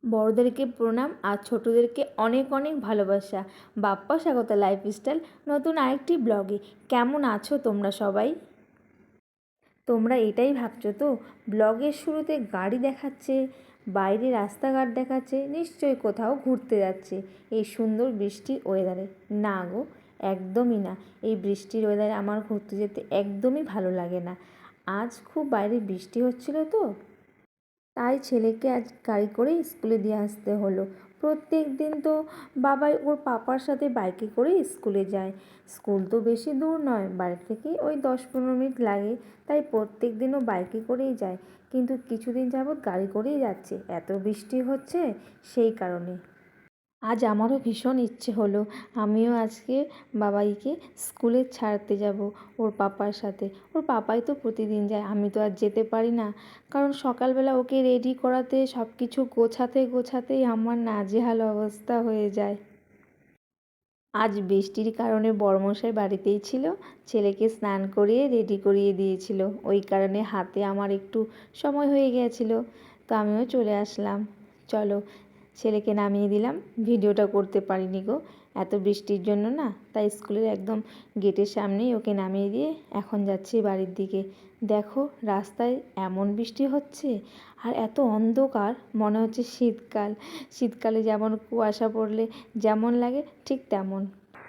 বড়দেরকে প্রণাম আর ছোটদেরকে অনেক অনেক ভালোবাসা। বাপ্পা স্বাগতা লাইফস্টাইল নতুন আরেকটি ব্লগে। কেমন আছো তোমরা সবাই? তোমরা এটাই ভাবছো তো, ব্লগের শুরুতে গাড়ি দেখাচ্ছে, বাইরে রাস্তাঘাট দেখাচ্ছে, নিশ্চয়ই কোথাও ঘুরতে যাচ্ছে এই সুন্দর বৃষ্টির ওয়েদারে। না গো, একদমই না। এই বৃষ্টির ওয়েদারে আমার ঘুরতে যেতে একদমই ভালো লাগে না। আজ খুব বাইরে বৃষ্টি হচ্ছিল তো, তাই ছেলেকে আজ গাড়ি করে স্কুলে দিয়ে আসতে হলো। প্রত্যেক দিন তো বাবাই ওর পাপার সাথে বাইকে করে স্কুলে যায়। স্কুল তো বেশি দূর নয়, বাড়ি থেকে ওই 10-15 মিনিট লাগে, তাই প্রত্যেক দিনও বাইকে করেই যায়। কিন্তু কিছুদিন যাবৎ গাড়ি করেই যাচ্ছে, এত বৃষ্টি হচ্ছে সেই কারণে। আজ আমারও ভীষণ ইচ্ছে হলো আমিও আজকে বাবাইকে স্কুলে ছাড়তে যাব ওর পাপার সাথে। ওর পাপাই তো প্রতিদিন যায়, আমি তো আর যেতে পারি না, কারণ সকালবেলা ওকে রেডি করাতে সব কিছু গোছাতে গোছাতেই আমার নাজেহাল অবস্থা হয়ে যায়। আজ বৃষ্টির কারণে বড়মশাই বাড়িতেই ছিল, ছেলেকে স্নান করিয়ে রেডি করিয়ে দিয়েছিল, ওই কারণে হাতে আমার একটু সময় হয়ে গিয়েছিল, তো আমিও চলে আসলাম। চলো, ছেলেকে নামিয়ে দিলাম। ভিডিওটা করতে পারিনি গো, এত বৃষ্টির জন্য না, তাই স্কুলের একদম গেটের সামনেই ওকে নামিয়ে দিয়ে এখন যাচ্ছি বাড়ির দিকে। দেখো রাস্তায় এমন বৃষ্টি হচ্ছে আর এত অন্ধকার, মনে হচ্ছে শীতকাল। শীতকালে যেমন কুয়াশা পড়লে যেমন লাগে ঠিক তেমন।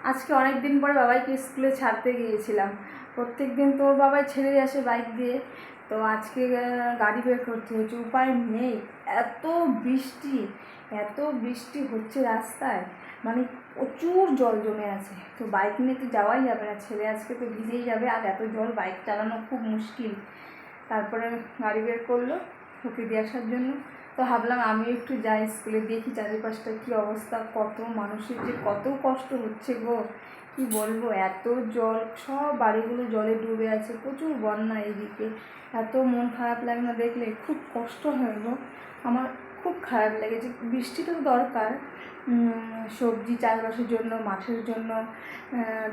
আজকে অনেক দিন পরে বাবাইকে স্কুলে ছাড়তে গিয়েছিলাম। প্রত্যেক দিন তোর বাবাই ছেড়ে আসে বাইক দিয়ে, তো আজকে গাড়ি বের করতে হয়েছে, উপায় নেই। এত বৃষ্টি, এত বৃষ্টি হচ্ছে রাস্তায়, মানে প্রচুর জল জমে আছে, তো বাইক নিয়ে তো যাওয়াই যাবে না, ছেলে আজকে তো ভিজেই যাবে, আর এত জল বাইক চালানো খুব মুশকিল। তারপরে গাড়ি বের করলো ওকে দিয়ে আসার জন্য, তো ভাবলাম আমি একটু যাই স্কুলে, দেখি চারিপাশটা কী অবস্থা, কত মানুষের যে কত কষ্ট হচ্ছে গো, কি বলবো। এত জল, সব বাড়িগুলো জলে ডুবে আছে, প্রচুর বন্যা এদিকে। এত মন খারাপ লাগে না দেখলে, খুব কষ্ট হয় গো আমার, খুব খারাপ লাগে। যে বৃষ্টিটা তো দরকার সবজি চাষবাসের জন্য, মাছের জন্য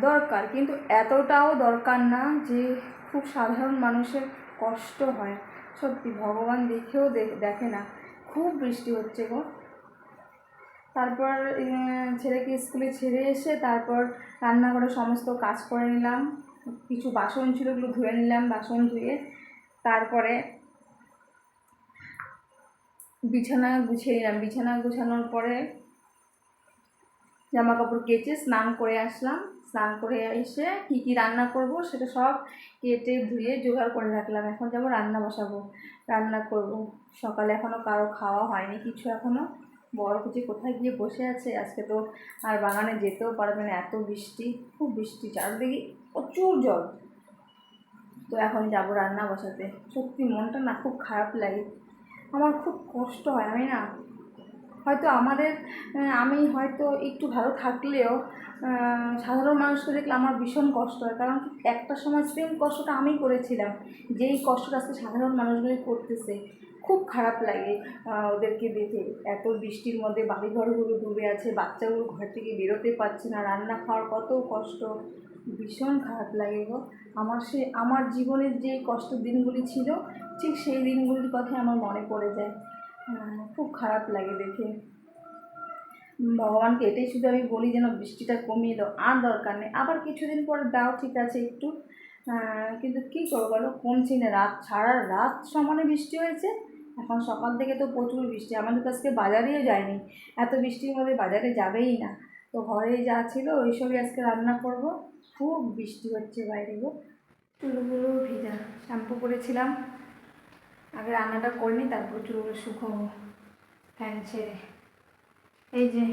দরকার, কিন্তু এতটাও দরকার না যে খুব সাধারণ মানুষের কষ্ট হয়। সত্যি ভগবান দেখেও দেখে না, খুব বৃষ্টি হচ্ছে গো। তারপর ছেলেকে স্কুলে ছেড়ে এসে তারপর রান্নাঘরে সমস্ত কাজ করে নিলাম, কিছু বাসন ছিল ওগুলো ধুয়ে নিলাম, বাসন ধুয়ে তারপরে বিছানা গুছিয়ে নিলাম। বিছানা গুছানোর পরে জামা কাপড় কেচে স্নান করে আসলাম। স্নান করে এসে কী কী রান্না করব সেটা সব কেটে ধুয়ে জোগাড় করে রাখলাম। এখন যাবো রান্না বসাবো, রান্না করব। সকালে এখনও কারো খাওয়া হয়নি কিছু, এখনও বড় কুচি কোথায় গিয়ে বসে আছে, আজকে তো আর বাগানে যেতেও পারবে না, এত বৃষ্টি, খুব বৃষ্টি, চারদিকে প্রচুর জল। তো এখন যাব রান্না বসাতে। সত্যি মনটা না খুব খারাপ লাগে, আমার খুব কষ্ট হয়। আমি না হয়তো আমি হয়তো একটু ভালো থাকলেও সাধারণ মানুষকে দেখলে আমার ভীষণ কষ্ট হয়, কারণ একটা সময় সেম কষ্টটা আমি করেছিলাম, যেই কষ্টটা আজকে সাধারণ মানুষগুলি করতেছে। খুব খারাপ লাগে ওদেরকে দেখে। এত বৃষ্টির মধ্যে বাড়িঘরগুলো ডুবে আছে, বাচ্চাগুলো ঘর থেকে বেরোতে পারছে না, রান্না খাওয়ার কত কষ্ট, ভীষণ খারাপ লাগে গো। আমার জীবনের যে কষ্টের দিনগুলি ছিল, ঠিক সেই দিনগুলির কথাই আমার মনে পড়ে যায়। খুব খারাপ লাগে দেখে। ভগবানকে এটাই শুধু আমি বলি, যেন বৃষ্টিটা কমিয়ে দাও, আর দরকার নেই, আবার কিছুদিন পরে দাও ঠিক আছে একটু, কিন্তু কী করবো বলো, কমছি না। সারা রাত সমানে বৃষ্টি হয়েছে, এখন সকাল থেকে তো প্রচুর বৃষ্টি। আমাদের তো আজকে বাজারেও যায়নি, এত বৃষ্টির মধ্যে বাজারে যাবেই না, তো ঘরে যা ছিল ওইসবই আজকে রান্না করব। খুব বৃষ্টি হচ্ছে বাইরে গো, চুলগুলো ভিজা, শ্যাম্পু করেছিলাম, আগে রান্নাটা করে নিই তারপর চুলগুলো শুকোবো ফ্যান ছেড়ে। এই যে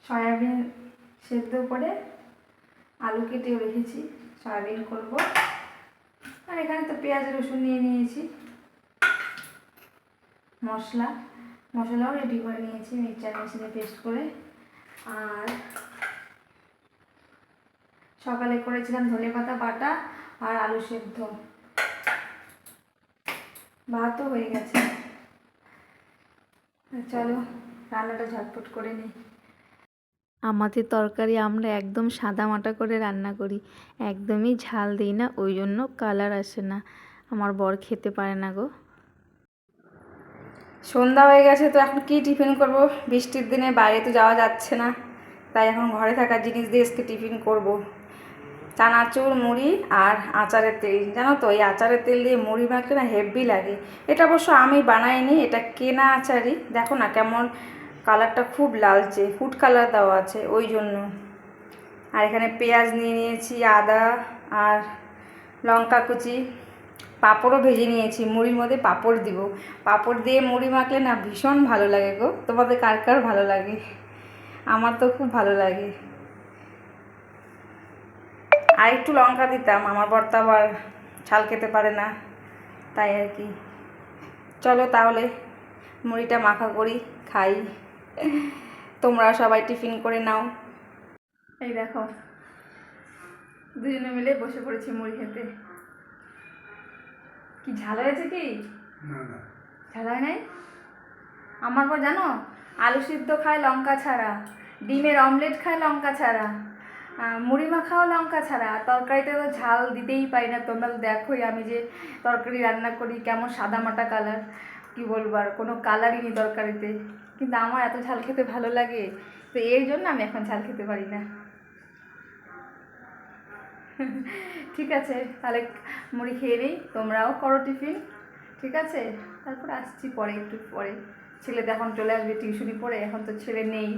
সয়াবিন সেদ্ধ করে আলু কেটেও রেখেছি, সয়াবিন করব। আর এখানে তো পেঁয়াজ রসুন নিয়ে নিয়েছি, মশলাও রেডি করে নিয়েছি মিক্সচার মেশিনে পেস্ট করে। আর সকালে করেছিলাম ধনেপাতা বাটা আর আলু সেদ্ধ, ভাতও হয়ে গেছে। চলো রান্নাটা ঝটপট করে নিই। আমাদের তরকারি আমরা একদম সাদামাটা করে রান্না করি, একদমই ঝাল দিই না, ওই জন্য কালার আসে না। আমার বর খেতে পারে না গো। সন্ধ্যা হয়ে গেছে, তো এখন কি টিফিন করব? বৃষ্টির দিনে বাইরে তো যাওয়া যাচ্ছে না, তাই এখন ঘরে থাকা জিনিস দিয়ে আজকে টিফিন করব। চানাচুর, মুড়ি আর আচারের তেল। জানো তো, এই আচারের তেল দিয়ে মুড়ি মাখলে না হেভি লাগে। এটা অবশ্য আমি বানাইনি, এটা কেনা আচারই। দেখো না কেমন কালারটা, খুব লালচে, ফুড কালার দেওয়া আছে ওই জন্য। আর এখানে পেঁয়াজ নিয়ে নিয়েছি, আদা আর লঙ্কা কুচি, পাঁপড়ও ভেজে নিয়েছি। মুড়ির মধ্যে পাঁপড় দিব। পাঁপড় দিয়ে মুড়ি মাখলে না ভীষণ ভালো লাগে গো। তোমাদের কার কার ভালো লাগে? আমার তো খুব ভালো লাগে। আর একটু লঙ্কা দিতাম, আমার বর তো আবার ঝাল খেতে পারে না, তাই আর কি। চলো তাহলে মুড়িটা মাখা করি, খাই। তোমরা সবাই টিফিন করে নাও। এই দেখো, দুজনে মিলে বসে পড়েছি মুড়ি খেতে। কি ঝাল হয়েছে কি? ঝাল হয় নাই? আমার পর জানো, আলু সিদ্ধ খায় লঙ্কা ছাড়া, ডিমের অমলেট খায় লঙ্কা ছাড়া, মুড়ি মাখাও লঙ্কা ছাড়া। তরকারিতে তো ঝাল দিতেই পারি না। তোমরা তো দেখোই আমি যে তরকারি রান্না করি, কেমন সাদামাটা কালার, কি বলবো, আর কোনো কালারই নেই তরকারিতে। কিন্তু আমার এত ঝাল খেতে ভালো লাগে, তো এর জন্য আমি এখন ঝাল খেতে পারি না। ঠিক আছে, তাহলে মুড়ি খেয়ে নিই, তোমরাও করো টিফিন। ঠিক আছে, তারপর আসছি পরে, একটু পরে। ছেলে তো এখন চলে আসবে টিউশনি পড়ে, এখন তো ছেলে নেই,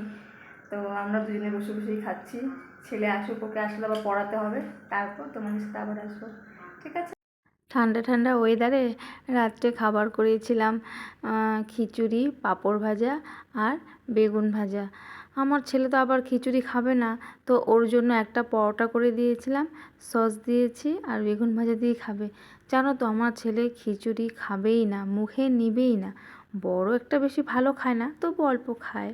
তো আমরা দুজনে বসে বসেই খাচ্ছি। ছেলে আসুক, ওকে আসলে আবার পড়াতে হবে, তারপর তোমাদের সাথে আবার আসবো। ঠিক আছে। ঠান্ডা ঠান্ডা ওয়েদারে রাত্রে খাবার করেছিলাম খিচুড়ি, পাঁপড় ভাজা আর বেগুন ভাজা। আমার ছেলে তো আবার খিচুড়ি খাবে না, তো ওর জন্য একটা পরোটা করে দিয়েছিলাম, সস দিয়েছি আর বেগুন ভাজা দিয়ে খাবে। জানো তো, আমার ছেলে খিচুড়ি খাবেই না, মুখে নিবেই না। বড় একটা বেশি ভালো খায় না, তবু অল্প খায়।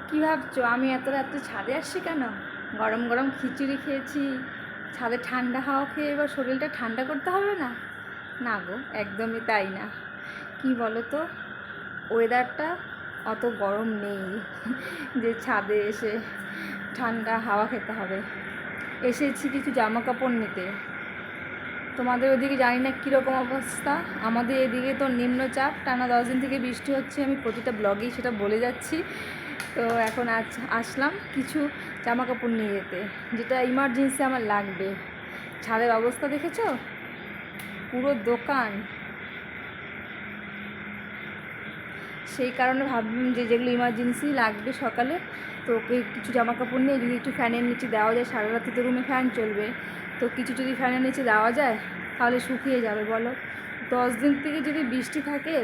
কী ভাবছো আমি এত রাত্রে ছাদে আসছি কেন? গরম গরম খিচুড়ি খেয়েছি, ছাদে ঠান্ডা হাওয়া খেয়ে এবার শরীরটা ঠান্ডা করতে হবে না? না গো, একদমই তাই না। কি বলো তো, ওয়েদারটা অত গরম নেই যে ছাদে এসে ঠান্ডা হাওয়া খেতে হবে। এসেছি কিছু জামা কাপড় নিতে। তোমাদের ওদিকে জানি না কীরকম অবস্থা, আমাদের এদিকে তো নিম্নচাপ, টানা 10 দিন থেকে বৃষ্টি হচ্ছে। আমি প্রতিটা ব্লগেই সেটা বলে যাচ্ছি। তো এখন আসলাম কিছু জামা কাপড় নিয়ে যেতে, যেটা ইমার্জেন্সি আমার লাগবে। ছাদের অবস্থা দেখেছো? পুরো দোকান। সেই কারণে ভাবলাম যে যেগুলো ইমার্জেন্সি লাগবে সকালে, তো ওকে কিছু জামা কাপড় নিয়ে যদি একটু ফ্যানের নিচে দেওয়া যায়, সারা রাতে তো রুমে ফ্যান চলবে, তো কিছু যদি ফ্যানের নিচে দেওয়া যায় তাহলে শুকিয়ে যাবে। বলো, 10 দিন থেকে যদি বৃষ্টি থাকে,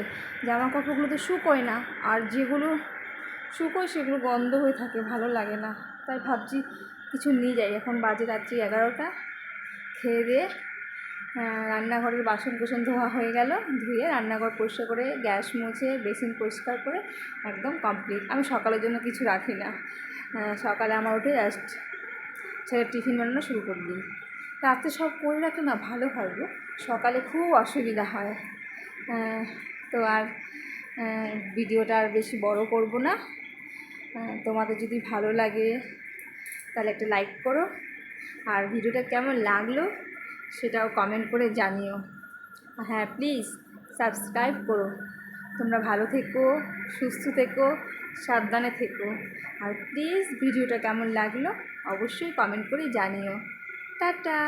জামা কাপড়গুলো তো শুকোয় না, আর যেগুলো শুকোয় সেগুলো গন্ধ হয়ে থাকে, ভালো লাগে না। তাই ভাবছি কিছু নিয়ে যাই। এখন বাজে রাত্রি 11টা। খেয়ে দিয়ে রান্নাঘরের বাসন কোসন ধোয়া হয়ে গেল, ধুয়ে রান্নাঘর পরিষ্কার করে, গ্যাস মুছে, বেসিন পরিষ্কার করে একদম কমপ্লিট। আমি সকালের জন্য কিছু রাখি না। সকালে আমার উঠে জাস্ট ছেলের টিফিন বানানো শুরু করে দিই। রাতে সব করে রাখলে না ভালো হয় গো, সকালে খুব অসুবিধা হয়। তো আর ভিডিওটা আর বেশি বড় করব না। তোমাদের যদি ভালো লাগে তাহলে একটা লাইক করো, আর ভিডিওটা কেমন লাগলো সেটাও কমেন্ট করে জানিও। হ্যাঁ, প্লিজ সাবস্ক্রাইব করো। তোমরা ভালো থেকো, সুস্থ থেকো, সাবধানে থেকো। আর প্লিজ ভিডিওটা কেমন লাগলো অবশ্যই কমেন্ট করে জানিও। টাটা।